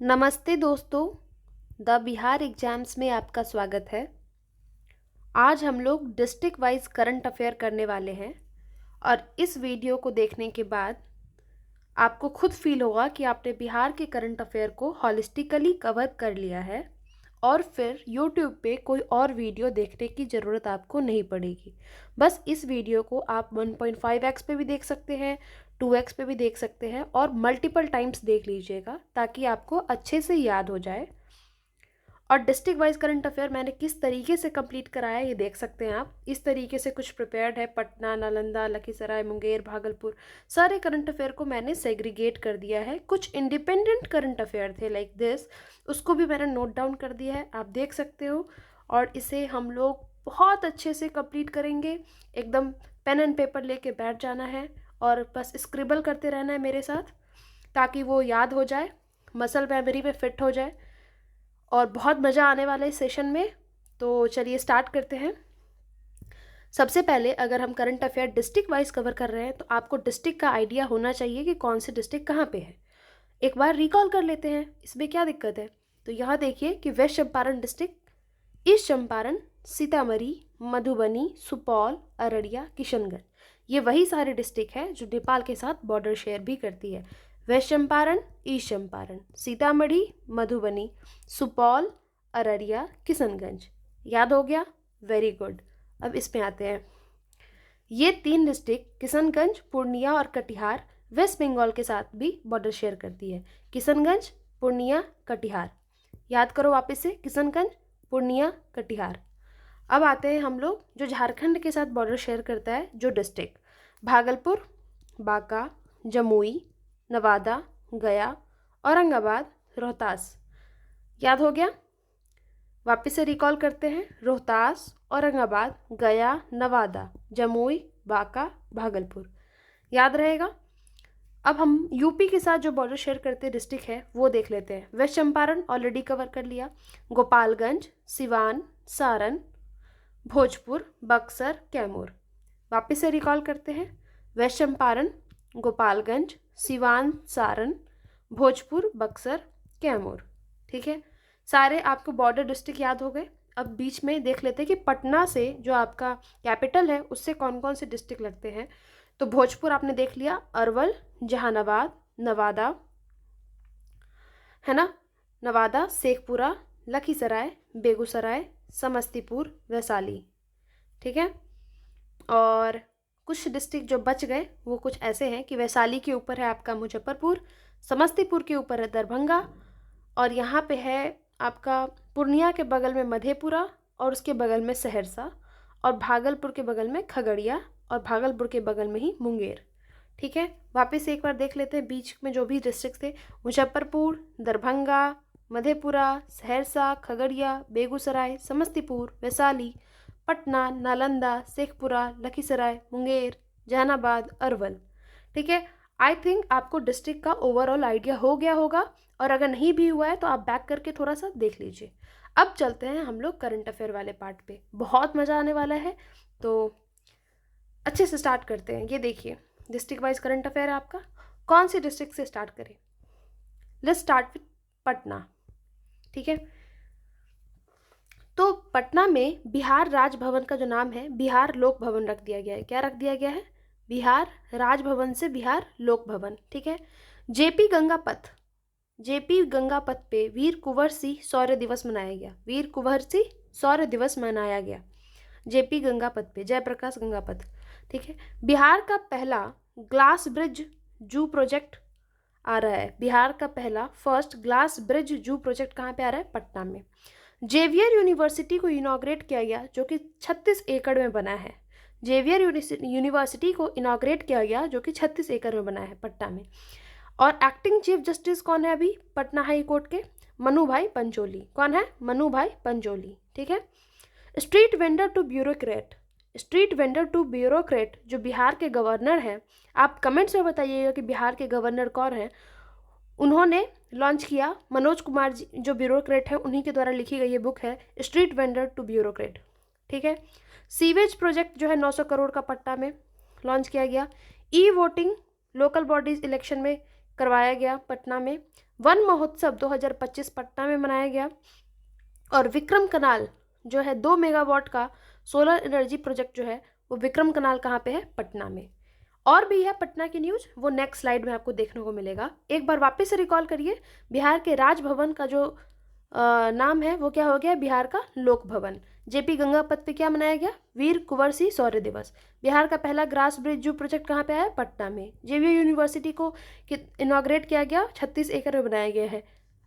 नमस्ते दोस्तों, the Bihar exams में आपका स्वागत है। आज हम लोग डिस्ट्रिक्ट वाइज करंट अफेयर करने वाले हैं और इस वीडियो को देखने के बाद आपको खुद फील होगा कि आपने बिहार के करंट अफेयर को हॉलिस्टिकली कवर कर लिया है और फिर YouTube पे कोई और वीडियो देखने की ज़रूरत आपको नहीं पड़ेगी। बस इस वीडियो को आप 1.5x पे भी देख सकते हैं, 2x पे भी देख सकते हैं और मल्टीपल टाइम्स देख लीजिएगा ताकि आपको अच्छे से याद हो जाए। और डिस्ट्रिक्ट वाइज करंट अफेयर मैंने किस तरीके से कंप्लीट कराया ये देख सकते हैं आप। इस तरीके से कुछ प्रिपेयर्ड है। पटना, नालंदा, लखीसराय, मुंगेर, भागलपुर, सारे करंट अफेयर को मैंने सेग्रीगेट कर दिया है। कुछ इंडिपेंडेंट करंट अफेयर थे लाइक दिस, उसको भी मैंने नोट डाउन कर दिया है, आप देख सकते हो। और इसे हम लोग बहुत अच्छे से कंप्लीट करेंगे। एकदम पेन एंड पेपर लेके बैठ जाना है और बस स्क्रिबल करते रहना है मेरे साथ ताकि वो याद हो जाए, मसल मेमोरी में फिट हो जाए और बहुत मज़ा आने वाला है इस सेशन में। तो चलिए स्टार्ट करते हैं। सबसे पहले अगर हम current affair district wise cover कर रहे हैं तो आपको डिस्ट्रिक्ट का आइडिया होना चाहिए कि कौन से डिस्ट्रिक्ट कहाँ पे है। एक बार रिकॉल कर लेते हैं, इसमें क्या दिक्कत है। तो यहाँ देखिए कि west Champaran district, east Champaran, Sitamarhi, Madhubani, Supaul, Araria, Kishanganj, ये वही सारे डिस्ट्रिक्ट है जो नेपाल के साथ बॉर्डर शेयर भी करती है। West Champaran, east Champaran, Sitamarhi, Madhubani, Supaul, Araria, Kishanganj. याद हो गया? Very good. अब इसमें आते हैं। ये तीन डिस्ट्रिक्ट किशनगंज, पूर्णिया और कटिहार वेस्ट बंगाल के साथ भी बॉर्डर शेयर करती है। किशनगंज, पूर्णिया, कटिहार, याद करो वापस से, किशनगंज, पूर्णिया, कटिहार। अब आते हैं हम लोग जो झारखंड के साथ बॉर्डर शेयर करता है जो डिस्ट्रिक्ट, भागलपुर, बांका, जमुई, नवादा, गया, औरंगाबाद, रोहतास। याद हो गया? वापस से रिकॉल करते हैं। रोहतास, औरंगाबाद, गया, नवादा, जमुई, बांका, भागलपुर। याद रहेगा? अब हम यूपी के साथ जो बॉर्डर शेयर करते डिस्ट्रिक्ट है वो देख लेते हैं। वेस्ट चंपारण ऑलरेडी कवर कर लिया। गोपालगंज, सिवान, सारण, भोजपुर, बक्सर, कैमूर। वापस से रिकॉल करते हैं। वेस्ट चंपारण, गोपालगंज, सिवान, सारण, भोजपुर, बक्सर, कैमूर। ठीक है, सारे आपको बॉर्डर डिस्ट्रिक्ट याद हो गए। अब बीच में देख लेते हैं कि पटना से जो आपका कैपिटल है उससे कौन कौन से डिस्ट्रिक्ट लगते हैं। तो भोजपुर आपने देख लिया, अरवल, जहानाबाद, नवादा, है ना, नवादा, शेखपुरा, लखीसराय, बेगूसराय, समस्तीपुर, वैशाली। ठीक है, और कुछ डिस्ट्रिक्ट जो बच गए वो कुछ ऐसे हैं कि वैशाली के ऊपर है आपका मुजफ्फरपुर, समस्तीपुर के ऊपर है दरभंगा, और यहाँ पे है आपका पूर्णिया के बगल में मधेपुरा और उसके बगल में सहरसा, और भागलपुर के बगल में खगड़िया, और भागलपुर के बगल में ही मुंगेर। ठीक है, वापस एक बार देख लेते हैं बीच में जो भी डिस्ट्रिक्ट थे। मुजफ्फरपुर, दरभंगा, मधेपुरा, सहरसा, खगड़िया, बेगूसराय, समस्तीपुर, वैशाली, पटना, नालंदा, शेखपुरा, लखीसराय, मुंगेर, जहानाबाद, अरवल। ठीक है, आई थिंक आपको डिस्ट्रिक्ट का ओवरऑल आइडिया हो गया होगा, और अगर नहीं भी हुआ है तो आप बैक करके थोड़ा सा देख लीजिए। अब चलते हैं हम लोग करंट अफेयर वाले पार्ट पे, बहुत मज़ा आने वाला है। तो अच्छे से स्टार्ट करते हैं। ये देखिए डिस्ट्रिक्ट वाइज करंट अफेयर है आपका। कौन सी डिस्ट्रिक्ट से स्टार्ट करें? Let's start with Patna. ठीक है, तो पटना में बिहार राजभवन का जो नाम है बिहार लोक भवन रख दिया गया है। क्या रख दिया गया है? बिहार राजभवन से बिहार लोक भवन। ठीक है, जेपी गंगा पथ, जेपी गंगा पथ पे वीर कुंवर सिंह शौर्य दिवस मनाया गया। वीर कुंवर सिंह शौर्य दिवस मनाया गया जेपी गंगा पथ पे, जयप्रकाश गंगा पथ। ठीक है, बिहार का पहला ग्लास ब्रिज जू प्रोजेक्ट आ रहा है। बिहार का पहला फर्स्ट ग्लास ब्रिज जू प्रोजेक्ट कहाँ पे आ रहा है? पटना में। जेवियर यूनिवर्सिटी को इनॉग्रेट किया गया जो कि 36 एकड़ में बना है। जेवियर यूनिवर्सिटी को इनॉग्रेट किया गया जो कि 36 एकड़ में बना है पटना में। और एक्टिंग चीफ जस्टिस कौन है अभी पटना हाई कोर्ट के? मनु भाई पंचोली। कौन है? मनु भाई पंचोली। ठीक है, street vendor to bureaucrat, street vendor to bureaucrat जो बिहार के गवर्नर हैं, आप कमेंट्स में बताइएगा कि बिहार के गवर्नर कौन हैं। उन्होंने लॉन्च किया, मनोज कुमार जी जो ब्यूरोक्रेट हैं उन्हीं के द्वारा लिखी गई ये बुक है स्ट्रीट वेंडर टू ब्यूरोक्रेट। ठीक है, सीवेज प्रोजेक्ट जो है 900 करोड़ का पटना में लॉन्च किया गया। E voting local bodies election में करवाया गया पटना में। वन महोत्सव 2025 पटना में मनाया गया। और विक्रम कनाल जो है 2 मेगावाट का सोलर एनर्जी प्रोजेक्ट जो है वो विक्रम कनाल कहाँ पे है? पटना में। और भी है पटना की न्यूज, वो नेक्स्ट स्लाइड में आपको देखने को मिलेगा। एक बार वापस से रिकॉल करिए, बिहार के राजभवन का जो नाम है वो क्या हो गया? बिहार का लोक भवन। जेपी गंगा पथ पे क्या मनाया गया? वीर कुंवर सिंह शौर्य दिवस। बिहार का पहला ग्रास ब्रिज जो प्रोजेक्ट कहाँ पे आया? पटना में। जेवीयू यूनिवर्सिटी को इनॉग्रेट किया गया, 36 एकड़ में बनाया गया है।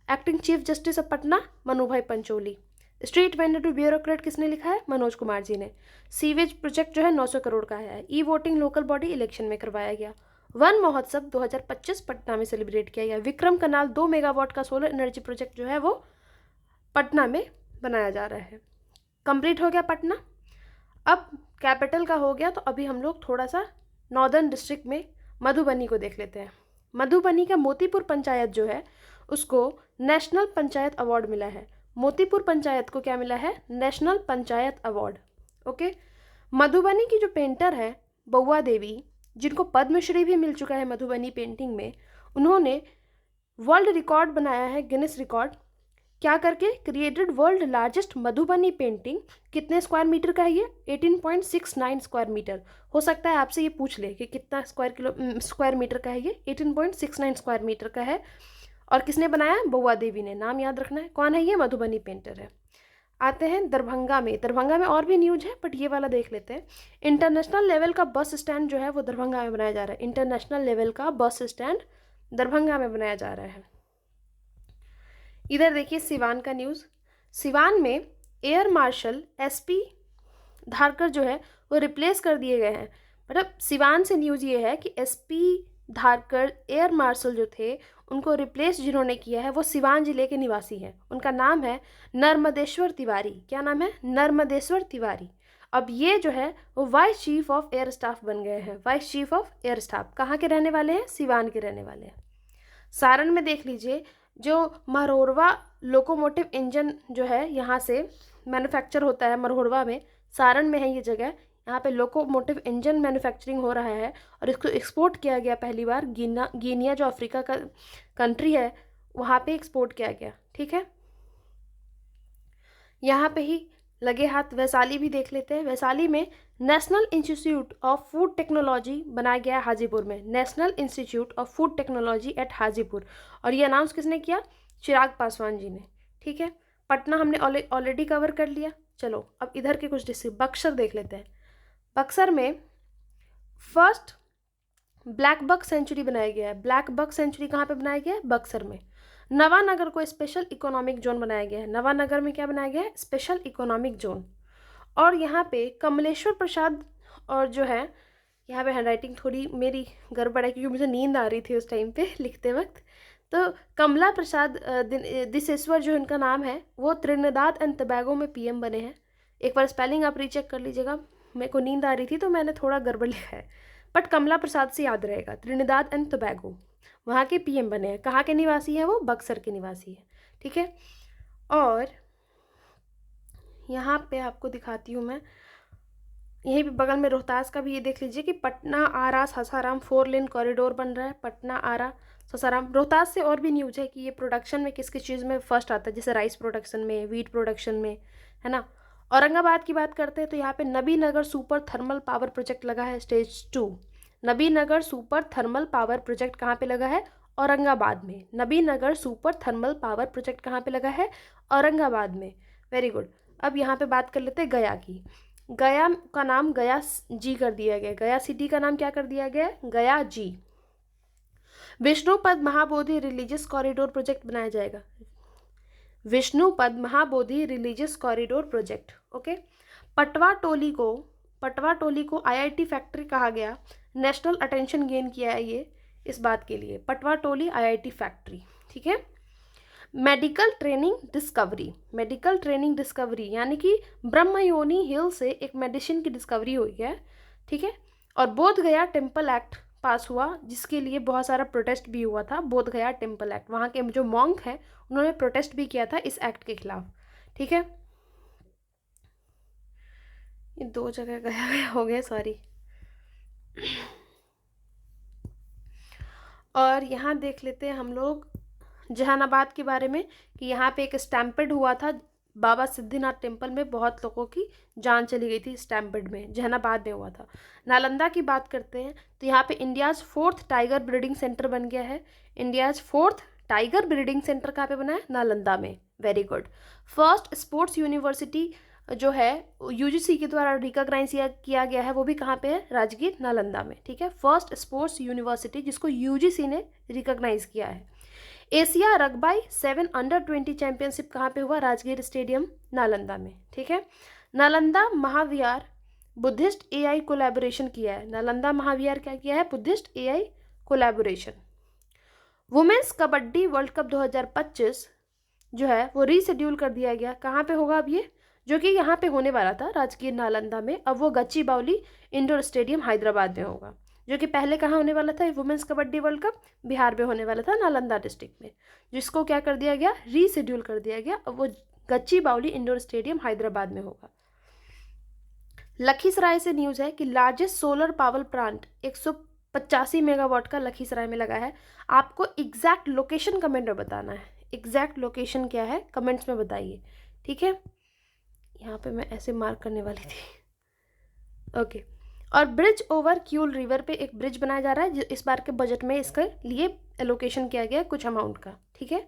Acting chief justice of Patna Manu Bhai Pancholi. Street vendor to bureaucrat किसने लिखा है? मनोज कुमार जी ने। सीवेज प्रोजेक्ट जो है 900 करोड़ का है। E voting local body election में करवाया गया। वन महोत्सव 2025 पटना में सेलिब्रेट किया गया। विक्रम कनाल 2 मेगावाट का सोलर एनर्जी प्रोजेक्ट जो है वो पटना में बनाया जा रहा है। कंप्लीट हो गया पटना। अब कैपिटल का हो गया, तो अभी हम लोग थोड़ा सा नॉर्दर्न डिस्ट्रिक्ट में मधुबनी को देख लेते हैं। मधुबनी का मोतीपुर पंचायत जो है उसको नेशनल पंचायत अवार्ड मिला है। मोतीपुर पंचायत को क्या मिला है? National panchayat award. Okay. Madhubani की जो पेंटर है बउआ देवी, जिनको पद्मश्री भी मिल चुका है मधुबनी पेंटिंग में, उन्होंने वर्ल्ड रिकॉर्ड बनाया है, गिनीज रिकॉर्ड। क्या करके? Created world largest Madhubani painting. कितने स्क्वायर मीटर का है ये? 18.69 स्क्वायर मीटर। हो सकता है आपसे ये पूछ ले कि कितना स्क्वायर मीटर का है ये? 18.69 स्क्वायर मीटर का है। और किसने बनाया? बउआ देवी ने। नाम याद रखना है। कौन है ये? मधुबनी पेंटर है। आते हैं दरभंगा में। दरभंगा में और भी न्यूज है बट ये वाला देख लेते हैं। इंटरनेशनल लेवल का बस स्टैंड जो है वो दरभंगा में बनाया जा रहा है। इंटरनेशनल लेवल का बस स्टैंड दरभंगा में बनाया जा रहा है। इधर देखिए सिवान का न्यूज़। सिवान में एयर मार्शल एसपी धारकर जो है वो रिप्लेस कर दिए गए हैं। मतलब सिवान से न्यूज़ ये है कि एसपी धारकर एयर मार्शल जो थे उनको रिप्लेस जिन्होंने किया है वो सिवान जिले के निवासी हैं। उनका नाम है नर्मदेश्वर तिवारी। क्या नाम है? नर्मदेश्वर तिवारी। अब ये जो है वो vice chief of air staff बन गए हैं। Vice chief of air staff कहाँ के रहने वाले हैं? सिवान के रहने वाले हैं। सारण में देख लीजिए, जो मरहोरवा लोकोमोटिव इंजन जो है यहाँ से मैन्युफैक्चर होता है मरहोरवा में, सारण में है ये जगह। यहाँ पे लोकोमोटिव इंजन मैन्युफैक्चरिंग हो रहा है और इसको एक्सपोर्ट किया गया पहली बार गिनिया जो अफ्रीका का कंट्री है वहाँ पे एक्सपोर्ट किया गया। ठीक है। यहाँ पे ही लगे हाथ वैशाली भी देख लेते हैं। वैशाली में national institute of food technology बनाया गया हाजीपुर में। National institute of food technology at Hajipur. और ये अनाउंस किसने किया? चिराग पासवान जी ने। ठीक है। पटना हमने ऑलरेडी कवर कर लिया। चलो अब इधर के कुछ डिस्ट्रिक्ट, बक्सर देख लेते हैं। बक्सर में फर्स्ट ब्लैक बक सेंचुरी बनाया गया है। ब्लैक बक सेंचुरी कहाँ पे बनाया गया है? बक्सर में। नवानगर को स्पेशल इकोनॉमिक जोन बनाया गया है। नवानगर में क्या बनाया गया है? Special economic zone. और यहाँ पे कमलेश्वर प्रसाद, और जो है यहाँ पे हैंडराइटिंग थोड़ी मेरी गड़बड़ है क्योंकि मुझे नींद आ रही थी उस टाइम पे लिखते वक्त। तो कमला प्रसाद दिसेश्वर जो इनका नाम है वो त्रिनिदाद एंड टोबैगो में पीएम बने हैं। एक बार स्पेलिंग आप रीचेक कर लीजिएगा, मेरे को नींद आ रही थी तो मैंने थोड़ा गड़बड़ लिखा है, बट कमला प्रसाद से याद रहेगा। त्रिनिदाद एंड टोबैगो वहाँ के पीएम बने हैं। कहाँ के निवासी हैं वो? बक्सर के निवासी है। ठीक है। और यहाँ पे आपको दिखाती हूँ मैं, यहीं पे बगल में रोहतास का भी ये देख लीजिए कि पटना आरा सासाराम 4 लेन कॉरिडोर बन रहा है। पटना आरा सासाराम। रोहतास से और भी न्यूज़ है कि ये प्रोडक्शन में किस किस चीज़ में फर्स्ट आता है, जैसे राइस प्रोडक्शन में, वीट प्रोडक्शन में, है ना। औरंगाबाद की बात करते हैं तो यहाँ पे Nabinagar super thermal power project लगा है stage 2। Nabinagar super thermal power project कहाँ पे लगा है? औरंगाबाद में। Nabinagar super thermal power project कहाँ पे लगा है? औरंगाबाद में। Very good. अब यहाँ पे बात कर लेते हैं गया की। गया का नाम गया जी कर दिया गया। गया सिटी का नाम क्या कर दिया गया? Gaya ji. Vishnupad Mahabodhi religious corridor project बनाया जाएगा। Vishnupad Mahabodhi religious corridor project. Okay. Patwa Toli को आईआईटी फैक्ट्री कहा गया। नेशनल अटेंशन गेन किया है ये इस बात के लिए। Patwa Toli IIT factory. ठीक है। मेडिकल ट्रेनिंग डिस्कवरी यानी कि ब्रह्मयोनी हिल से एक मेडिसिन की डिस्कवरी हुई है। ठीक है। और बोध गया टेम्पल एक्ट पास हुआ जिसके लिए बहुत सारा प्रोटेस्ट भी हुआ था। बोध गया टेम्पल एक्ट, वहाँ के जो मॉन्क हैं उन्होंने प्रोटेस्ट भी किया था इस एक्ट के खिलाफ। ठीक है। ये 2 जगह गया हो गया, सॉरी। और यहाँ देख लेते हैं हम लोग जहानाबाद के बारे में कि यहाँ पे एक स्टैम्पेड हुआ था बाबा सिद्धिनाथ टेम्पल में, बहुत लोगों की जान चली गई थी स्टैम्पेड में, जहानाबाद में हुआ था। नालंदा की बात करते हैं तो यहाँ पे India's 4th tiger breeding centre बन गया है। India's 4th tiger breeding centre कहाँ पे बना है? नालंदा में। Very good. First sports university जो है यूजीसी के द्वारा रिकॉग्नाइज किया गया है, वो भी कहाँ पे है? राजगीर, नालंदा में। ठीक है, फर्स्ट स्पोर्ट्स यूनिवर्सिटी जिसको यूजीसी ने रिकॉग्नाइज किया है। एशिया रग्बी 7 अंडर 20 चैंपियनशिप कहाँ पे हुआ? राजगीर स्टेडियम, नालंदा में। ठीक है, Nalanda Mahavihara Buddhist AI collaboration किया है। नालंदा महाविहार क्या किया है? Buddhist AI collaboration. Women's kabaddi world cup 2025 जो है वो रीशेड्यूल कर दिया गया। कहाँ पे होगा अब ये? जो कि यहाँ पे होने वाला था राजगीर, नालंदा में, अब वो गच्चीबावली इंडोर स्टेडियम हैदराबाद में होगा। जो कि पहले कहाँ होने वाला था? Women's kabaddi world cup Bihar में होने वाला था, नालंदा डिस्ट्रिक्ट में, जिसको क्या कर दिया गया? रीशेड्यूल कर दिया गया। अब वो गच्चीबावली इंडोर स्टेडियम हैदराबाद में होगा। लखीसराय से न्यूज़ है कि largest solar power plant 185 megawatt का लखीसराय में लगा है। आपको एग्जैक्ट लोकेशन कमेंट में बताना है। एग्जैक्ट लोकेशन क्या है कमेंट्स में बताइए। ठीक है, यहाँ पे मैं ऐसे मार्क करने वाली थी। ओके, और ब्रिज ओवर क्यूल रिवर पे एक ब्रिज बनाया जा रहा है, इस बार के बजट में इसके लिए एलोकेशन किया गया है कुछ अमाउंट का। ठीक है,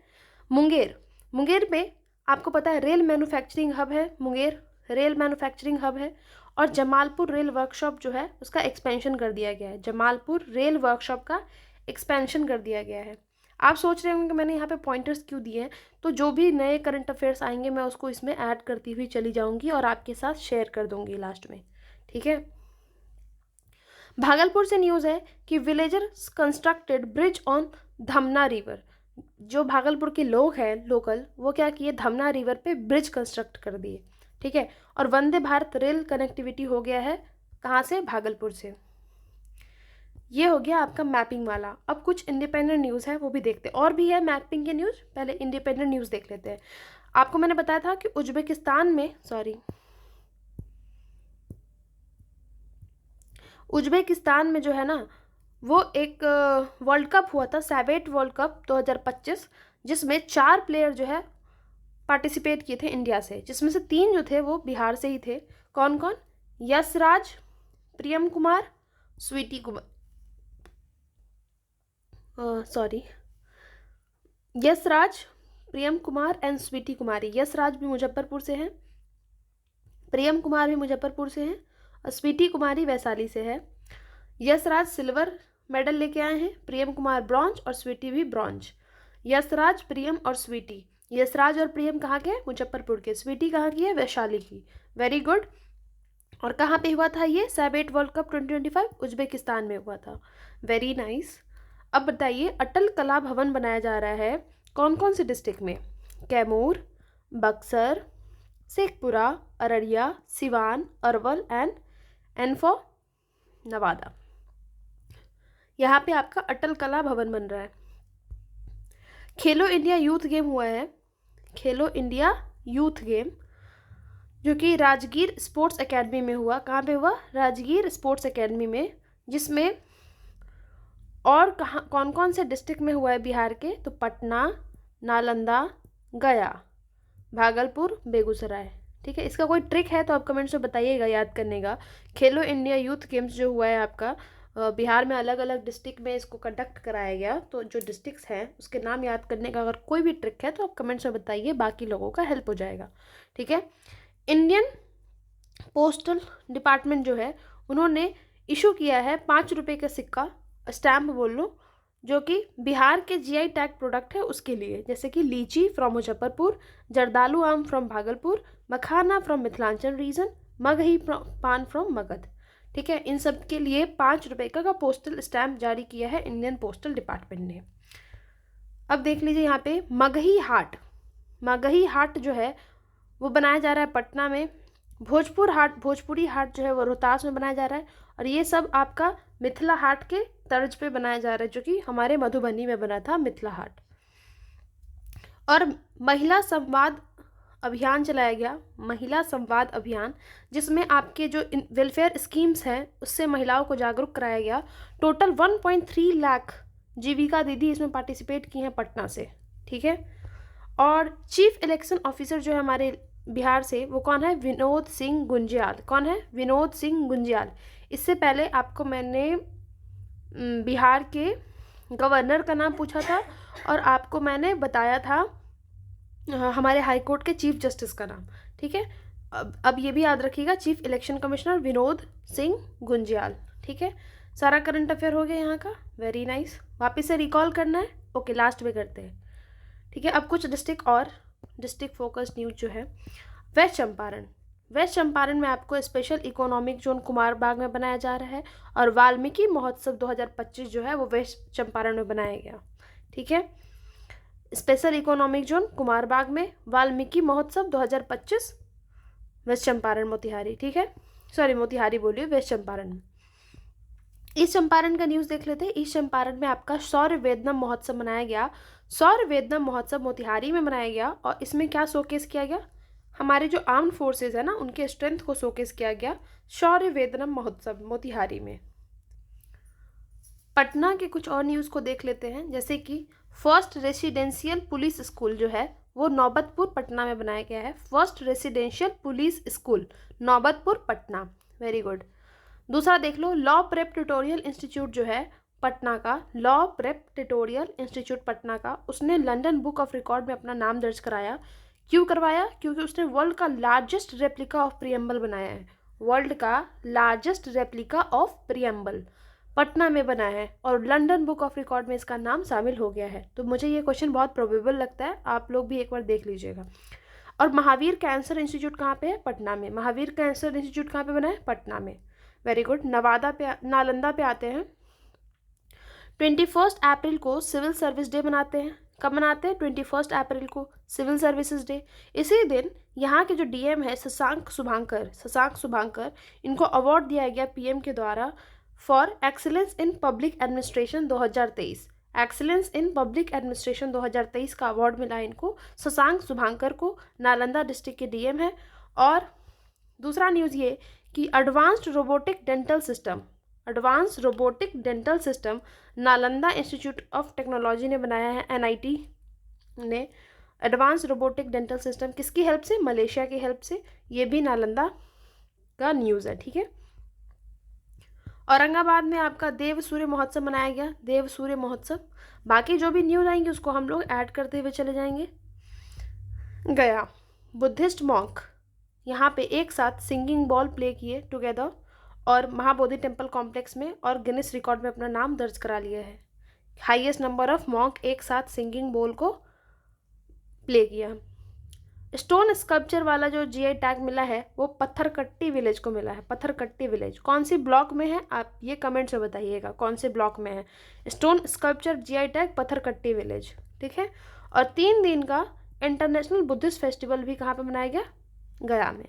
मुंगेर में आपको पता है रेल मैन्युफैक्चरिंग हब है। मुंगेर रेल मैन्युफैक्चरिंग हब है। और जमालपुर रेल वर्कशॉप जो है उसका एक्सपेंशन कर दिया गया है। जमालपुर रेल वर्कशॉप का एक्सपेंशन कर दिया गया है। आप सोच रहे होंगे कि मैंने यहाँ पे पॉइंटर्स क्यों दिए हैं, तो जो भी नए करंट अफेयर्स आएंगे मैं उसको इसमें ऐड करती हुई चली जाऊँगी और आपके साथ शेयर कर दूँगी लास्ट में। ठीक है, भागलपुर से न्यूज़ है कि villagers constructed bridge on Dhamna river. जो भागलपुर के लोग हैं लोकल, वो क्या किए? धमना रिवर पे ब्रिज कंस्ट्रक्ट कर दिए। ठीक है, और वंदे भारत रेल कनेक्टिविटी हो गया है कहाँ से? भागलपुर से। ये हो गया आपका मैपिंग वाला। अब कुछ इंडिपेंडेंट न्यूज़ है वो भी देखते हैं, और भी है मैपिंग के न्यूज़, पहले इंडिपेंडेंट न्यूज़ देख लेते हैं। आपको मैंने बताया था कि उज्बेकिस्तान में जो है ना, वो एक वर्ल्ड कप हुआ था, सैवेट वर्ल्ड कप 2025, जिसमें 4 प्लेयर जो है पार्टिसिपेट किए थे इंडिया से, जिसमें से 3 जो थे वो बिहार से ही थे। कौन कौन? यशराज, प्रियम कुमार, स्वीटी कुमार, यशराज, प्रियम कुमार एंड स्वीटी कुमारी। यशराज भी मुजफ्फरपुर से हैं, प्रियम कुमार भी मुजफ्फरपुर से हैं, और स्वीटी कुमारी वैशाली से है। यशराज सिल्वर मेडल लेके आए हैं, प्रियम कुमार ब्रॉन्ज और स्वीटी भी ब्रॉन्ज। यशराज, प्रियम और स्वीटी। यशराज और प्रियम कहाँ के? मुजफ्फरपुर के। स्वीटी कहाँ की है? वैशाली की। Very good. और कहाँ पे हुआ था ये सैवेट वर्ल्ड कप 2025? उज्बेकिस्तान में हुआ था। Very nice. अब बताइए, अटल कला भवन बनाया जा रहा है कौन कौन से डिस्ट्रिक्ट में? Kaimur, Buxar, Sheikhpura, Araria, Siwan, Arwal and for Nawada. यहाँ पे आपका अटल कला भवन बन रहा है। खेलो इंडिया यूथ गेम हुआ है, खेलो इंडिया यूथ गेम, जो कि राजगीर स्पोर्ट्स एकेडमी में हुआ। कहाँ पे हुआ? राजगीर स्पोर्ट्स एकेडमी में, जिसमें और कहाँ कौन कौन से डिस्ट्रिक्ट में हुआ है बिहार के? तो पटना, नालंदा, गया, भागलपुर, बेगूसराय। ठीक है, इसका कोई ट्रिक है तो आप कमेंट्स में बताइएगा याद करने का। खेलो इंडिया यूथ गेम्स जो हुआ है आपका बिहार में, अलग अलग डिस्ट्रिक्ट में इसको कंडक्ट कराया गया। तो जो डिस्ट्रिक्ट्स हैं उसके नाम याद करने का अगर कोई भी ट्रिक है तो आप कमेंट्स में बताइए, बाकी लोगों का हेल्प हो जाएगा। ठीक है, इंडियन पोस्टल डिपार्टमेंट जो है उन्होंने इशू किया है 5 रुपये का सिक्का, स्टैम्प बोल लो, जो कि बिहार के जीआई टैग प्रोडक्ट है उसके लिए, जैसे कि लीची from Muzaffarpur, Jardalu aam from Bhagalpur, makhana from Mithilanchal region, Magahi paan from Magadh. ठीक है, इन सब के लिए 5 रुपये का पोस्टल स्टैम्प जारी किया है इंडियन पोस्टल डिपार्टमेंट ने। अब देख लीजिए यहाँ पे मगही हाट जो है वो बनाया जा रहा है पटना में। भोजपुरी हाट जो है वो रोहतास में बनाया जा रहा है। और ये सब आपका मिथिला हाट के तर्ज पे बनाया जा रहा है, जो कि हमारे मधुबनी में बना था मिथिला हाट। और महिला संवाद अभियान चलाया गया, महिला संवाद अभियान, जिसमें आपके जो वेलफेयर स्कीम्स हैं उससे महिलाओं को जागरूक कराया गया। टोटल 1.3 लाख जीविका दीदी इसमें पार्टिसिपेट की हैं पटना से, ठीक है। और चीफ इलेक्शन ऑफिसर जो है हमारे बिहार से, वो कौन है? विनोद सिंह गुंजियाल। कौन है? विनोद सिंह गुंजियाल। इससे पहले आपको मैंने बिहार के गवर्नर का नाम पूछा था और आपको मैंने बताया था हमारे हाई कोर्ट के चीफ जस्टिस का नाम, ठीक है। अब ये भी याद रखिएगा, chief election commissioner Vinod Singh Gunjiyal, ठीक है। सारा करंट अफेयर हो गया यहाँ का, वेरी नाइस। वापस से रिकॉल करना है, ओके, लास्ट में करते हैं, ठीक है। अब कुछ डिस्ट्रिक्ट फोकस न्यूज जो है, वेस्ट चंपारण। वेस्ट चंपारण में आपको स्पेशल इकोनॉमिक जोन कुमारबाग में बनाया जा रहा है और वाल्मीकि महोत्सव 2025 जो है वो वेस्ट चंपारण में बनाया गया, ठीक है। स्पेशल इकोनॉमिक जोन कुमारबाग में, वाल्मीकि महोत्सव 2025 वेस्ट चंपारण मोतिहारी, ठीक है। सॉरी, मोतिहारी बोलिए, वेस्ट चंपारण में। ईस्ट चंपारण का न्यूज़ देख लेते हैं। ईस्ट चंपारण में आपका सौर वेदनम महोत्सव मनाया गया। सौर वेदनम महोत्सव मोतिहारी में मनाया गया और इसमें क्या शोकेस किया गया? हमारे जो आर्म्ड फोर्सेज है ना, उनके स्ट्रेंथ को शोकेस किया गया सौर वेदनम महोत्सव मोतिहारी में। पटना के कुछ और न्यूज़ को देख लेते हैं, जैसे कि फर्स्ट रेसिडेंशियल पुलिस स्कूल जो है वो नौबतपुर पटना में बनाया गया है। First residential police school Naubatpur Patna, very good. दूसरा देख लो, लॉ प्रेप ट्यूटोरियल इंस्टीट्यूट जो है पटना का, law prep tutorial institute Patna का, उसने लंदन बुक ऑफ रिकॉर्ड में अपना नाम दर्ज कराया। क्यों करवाया? क्योंकि उसने वर्ल्ड का लार्जेस्ट रेप्लिका ऑफ प्रियम्बल बनाया है। वर्ल्ड का largest replica of preamble Patna में बना है और लंदन बुक ऑफ रिकॉर्ड में इसका नाम शामिल हो गया है। तो मुझे ये क्वेश्चन बहुत प्रोबेबल लगता है, आप लोग भी एक बार देख लीजिएगा। और महावीर कैंसर इंस्टीट्यूट कहाँ पे है? पटना में। महावीर कैंसर इंस्टीट्यूट कहाँ पे बना है? पटना में, वेरी गुड। नालंदा पे आते हैं। 21 अप्रैल को सिविल सर्विस डे मनाते हैं। कब मनाते हैं? 21 अप्रैल को सिविल सर्विसेज डे। इसी दिन यहाँ के जो डीएम है शशांक शुभांकर, इनको अवार्ड दिया गया पीएम के द्वारा for excellence in public administration 2023। Excellence in public administration 2023 का अवार्ड मिला इनको, शशांक शुभांकर को, नालंदा डिस्ट्रिक्ट के डीएम है। और दूसरा न्यूज़ ये कि advanced robotic dental system Nalanda institute of technology ने बनाया है। एनआईटी ने एडवांस रोबोटिक डेंटल सिस्टम किसकी हेल्प से? मलेशिया की हेल्प से। ये भी नालंदा का न्यूज़ है, ठीक है। औरंगाबाद में आपका देव सूर्य महोत्सव मनाया गया, देव सूर्य महोत्सव। बाकी जो भी न्यूज़ आएंगे उसको हम लोग ऐड करते हुए चले जाएंगे। गया, बुद्धिस्ट मॉन्क यहाँ पे एक साथ सिंगिंग बॉल प्ले किए टुगेदर और महाबोधि टेम्पल कॉम्प्लेक्स में, और गिनीज रिकॉर्ड में अपना नाम दर्ज करा लिया है। हाईएस्ट नंबर ऑफ मॉन्क एक साथ सिंगिंग बॉल को प्ले किया। स्टोन स्कल्पचर वाला जो जीआई टैग मिला है वो पत्थरकट्टी विलेज को मिला है। पत्थरकट्टी विलेज कौन सी ब्लॉक में है? आप ये कमेंट से बताइएगा कौन से ब्लॉक में है। Stone sculpture GI tag Patharkatti village, ठीक है। और 3 दिन का इंटरनेशनल बुद्धिस्ट फेस्टिवल भी कहाँ पे मनाया गया? गया में।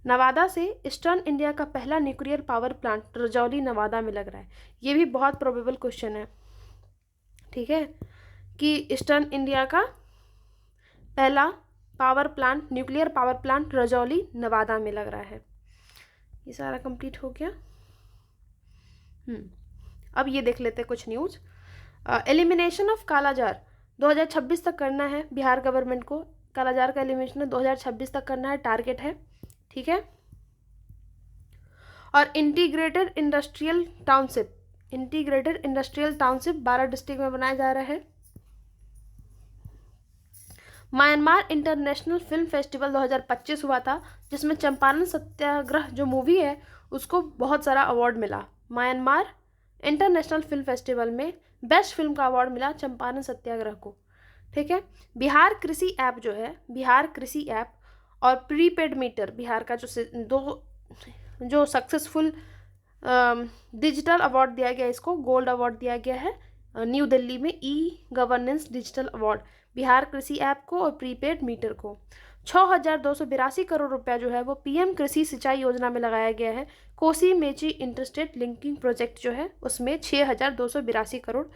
नवादा से ईस्टर्न इंडिया का पहला nuclear power plant Rajauli Nawada में लग रहा है। ये भी बहुत प्रोबेबल क्वेश्चन है, ठीक है, कि ईस्टर्न इंडिया का पहला nuclear power plant Rajauli Nawada में लग रहा है। ये सारा कंप्लीट हो गया। अब ये देख लेते हैं कुछ न्यूज़। एलिमिनेशन ऑफ कालाजार 2026 तक करना है बिहार गवर्नमेंट को। कालाजार का एलिमिनेशन 2026 तक करना है, टारगेट है, ठीक है। और इंटीग्रेटेड इंडस्ट्रियल टाउनशिप 12 डिस्ट्रिक्ट में बनाया जा रहा है। म्यांमार इंटरनेशनल फिल्म फेस्टिवल 2025 हुआ था, जिसमें चंपारण सत्याग्रह जो मूवी है उसको बहुत सारा अवार्ड मिला। म्यांमार इंटरनेशनल फिल्म फेस्टिवल में बेस्ट फिल्म का अवार्ड मिला चंपारण सत्याग्रह को, ठीक है। बिहार कृषि ऐप जो है, बिहार कृषि ऐप और प्रीपेड मीटर, बिहार का जो सक्सेसफुल डिजिटल अवार्ड दिया गया, इसको गोल्ड अवार्ड दिया गया है न्यू दिल्ली में, e governance digital award Bihar कृषि ऐप को और प्रीपेड मीटर को। 6,282 करोड़ रुपया जो है वो पीएम कृषि सिंचाई योजना में लगाया गया है। Kosi Mechi interstate linking project जो है उसमें 6,282 करोड़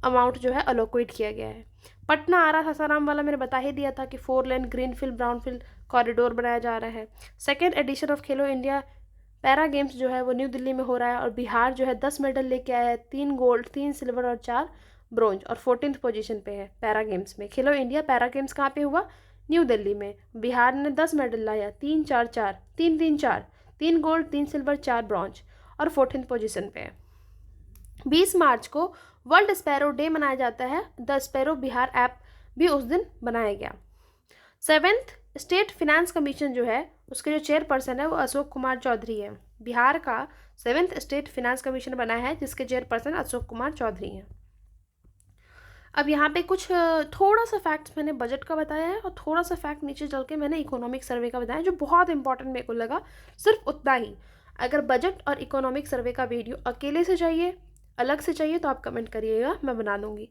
अमाउंट जो है अलोकेट किया गया है। पटना आरा सासाराम वाला मैंने बता ही दिया था कि 4 लेन ग्रीनफील्ड ब्राउनफील्ड कॉरिडोर बनाया जा रहा है। Second edition of Khelo India para games जो है वो न्यू दिल्ली में हो रहा है और बिहार जो है 10 मेडल लेके आया है, 3 गोल्ड, 3 सिल्वर और 4 ब्रोंज, और 14th पोजीशन पे है पैरा गेम्स में। खेलो इंडिया पैरा गेम्स कहाँ पे हुआ? न्यू दिल्ली में। बिहार ने 10 मेडल लाया, 3 4 4 3 3 4, 3 गोल्ड, 3 सिल्वर, 4 ब्रॉन्ज, और 14th पोजीशन पे है। 20 मार्च को वर्ल्ड स्पैरो डे मनाया जाता है। द स्पैरो बिहार ऐप भी उस दिन बनाया गया। 7th स्टेट फिनेंस कमीशन जो है उसके जो चेयरपर्सन है वो अशोक कुमार चौधरी है। बिहार का 7th स्टेट फिनेंस कमीशन बना है जिसके चेयरपर्सन अशोक कुमार चौधरी हैं। अब यहाँ पे कुछ थोड़ा सा फैक्ट्स मैंने बजट का बताया है और थोड़ा सा फैक्ट नीचे चल के मैंने इकोनॉमिक सर्वे का बताया जो बहुत इंपॉर्टेंट मेरे को लगा, सिर्फ उतना ही। अगर बजट और इकोनॉमिक सर्वे का वीडियो अकेले से चाहिए, अलग से चाहिए, तो आप कमेंट करिएगा, मैं बना दूंगी।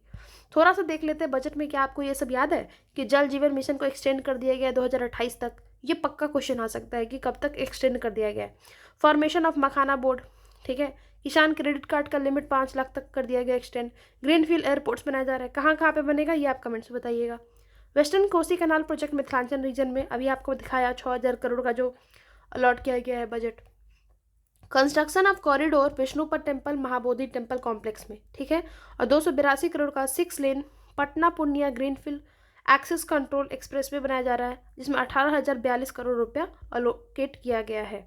थोड़ा सा देख लेते हैं बजट में। क्या आपको ये सब याद है कि जल जीवन मिशन को एक्सटेंड कर दिया गया है 2028 तक? ये पक्का क्वेश्चन आ सकता है कि कब तक एक्सटेंड कर दिया गया है। फॉर्मेशन ऑफ मखाना बोर्ड, ठीक है। किसान क्रेडिट कार्ड का लिमिट 5 लाख तक कर दिया गया एक्सटेंड। ग्रीनफील्ड एयरपोर्ट्स बनाया जा रहा है, कहाँ कहाँ पे बनेगा ये आप कमेंट्स में बताइएगा। Western Kosi canal project Mithilanchal region में अभी आपको दिखाया 6000 करोड़ का जो अलॉट किया गया है budget. Construction of corridor Vishnupad temple Mahabodhi temple complex में, ठीक है। और 282 करोड़ का 6 lane Patna Purnia greenfield access control express way बनाया जा रहा है जिसमें 18,042 करोड़ रुपया अलोकेट किया गया है।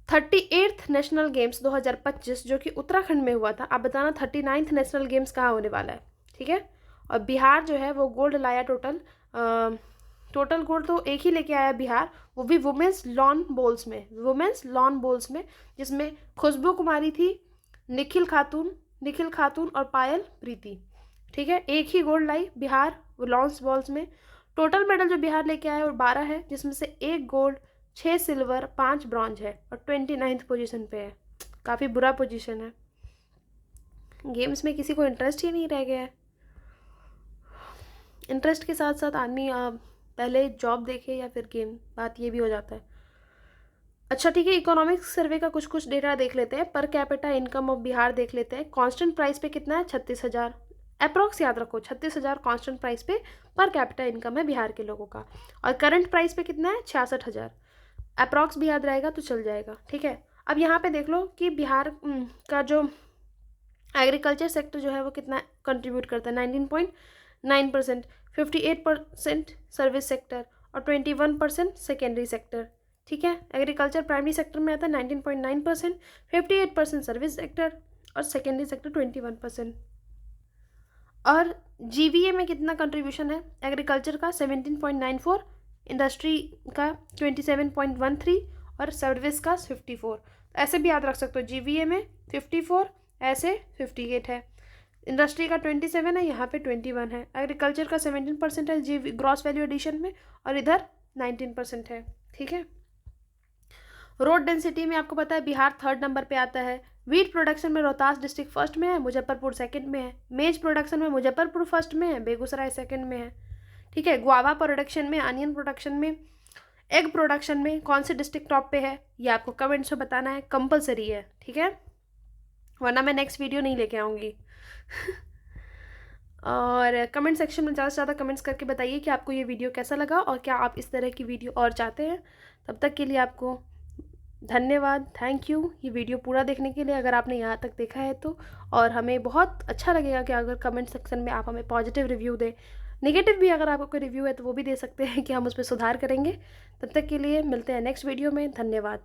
38th नेशनल गेम्स 2025 जो कि उत्तराखंड में हुआ था, आप बताना 39th नेशनल गेम्स कहाँ होने वाला है, ठीक है। और बिहार जो है वो गोल्ड लाया, टोटल गोल्ड तो एक ही लेके आया बिहार, वो भी वुमेंस लॉन बॉल्स में, जिसमें खुशबू कुमारी थी, निखिल खातून और पायल प्रीति, ठीक है। एक ही गोल्ड लाई बिहार लॉन्स बॉल्स में। टोटल मेडल जो बिहार लेके आया वो 12 है जिसमें से 1 गोल्ड, 6 सिल्वर, 5 ब्रॉन्ज है और 29th पोजीशन पे है। काफ़ी बुरा पोजीशन है। गेम्स में किसी को इंटरेस्ट ही नहीं रह गया है। इंटरेस्ट के साथ साथ आदमी पहले जॉब देखे या फिर गेम, बात ये भी हो जाता है। अच्छा ठीक है, इकोनॉमिक्स सर्वे का कुछ डेटा देख लेते हैं। Per capita income of Bihar देख लेते हैं। कांस्टेंट प्राइस पे कितना है? 36,000 अप्रॉक्स, याद रखो 36,000 कांस्टेंट प्राइस पे पर कैपिटा इनकम है बिहार के लोगों का। और करंट प्राइस पे कितना है? 66,000 अप्रॉक्स भी याद रहेगा तो चल जाएगा, ठीक है। अब यहाँ पे देख लो कि बिहार का जो एग्रीकल्चर सेक्टर जो है वो कितना कंट्रीब्यूट करता है? 19.9%, 58% सर्विस सेक्टर और 21% सेकेंडरी सेक्टर, ठीक है। एग्रीकल्चर प्राइमरी सेक्टर में आता है 19.9%, 58% सर्विस सेक्टर और सेकेंडरी सेक्टर 21%। और जीवीए में कितना कंट्रीब्यूशन है? एग्रीकल्चर का 17.94, इंडस्ट्री का 27.13 और सर्विस का 54। ऐसे भी याद रख सकते हो, जीवीए में 54, ऐसे 58 है। इंडस्ट्री का 27 है, यहाँ पे 21 है। एग्रीकल्चर का 17% है जी ग्रॉस वैल्यू एडिशन में और इधर 19% है, ठीक है। रोड डेंसिटी में आपको पता है बिहार 3rd नंबर पे आता है। वीट प्रोडक्शन में रोहतास डिस्ट्रिक्ट 1st में है, मुजफ्फरपुर 2nd में है। मेज प्रोडक्शन में मुजफ्फरपुर 1st में है, बेगूसराय 2nd में है, ठीक है। गुआवा प्रोडक्शन में, अनियन प्रोडक्शन में, एग प्रोडक्शन में कौन से डिस्ट्रिक्ट टॉप पे है ये आपको कमेंट्स में बताना है, कंपलसरी है, ठीक है, वरना मैं नेक्स्ट वीडियो नहीं लेके आऊँगी। और कमेंट सेक्शन में ज़्यादा से ज़्यादा कमेंट्स करके बताइए कि आपको ये वीडियो कैसा लगा और क्या आप इस तरह की वीडियो और चाहते हैं। तब तक के लिए आपको धन्यवाद, थैंक यू ये वीडियो पूरा देखने के लिए, अगर आपने यहाँ तक देखा है तो। और हमें बहुत अच्छा लगेगा कि अगर कमेंट सेक्शन में आप हमें पॉजिटिव रिव्यू दें। नेगेटिव भी अगर आपको कोई रिव्यू है तो वो भी दे सकते हैं कि हम उस पर सुधार करेंगे। तब तक के लिए मिलते हैं नेक्स्ट वीडियो में। धन्यवाद।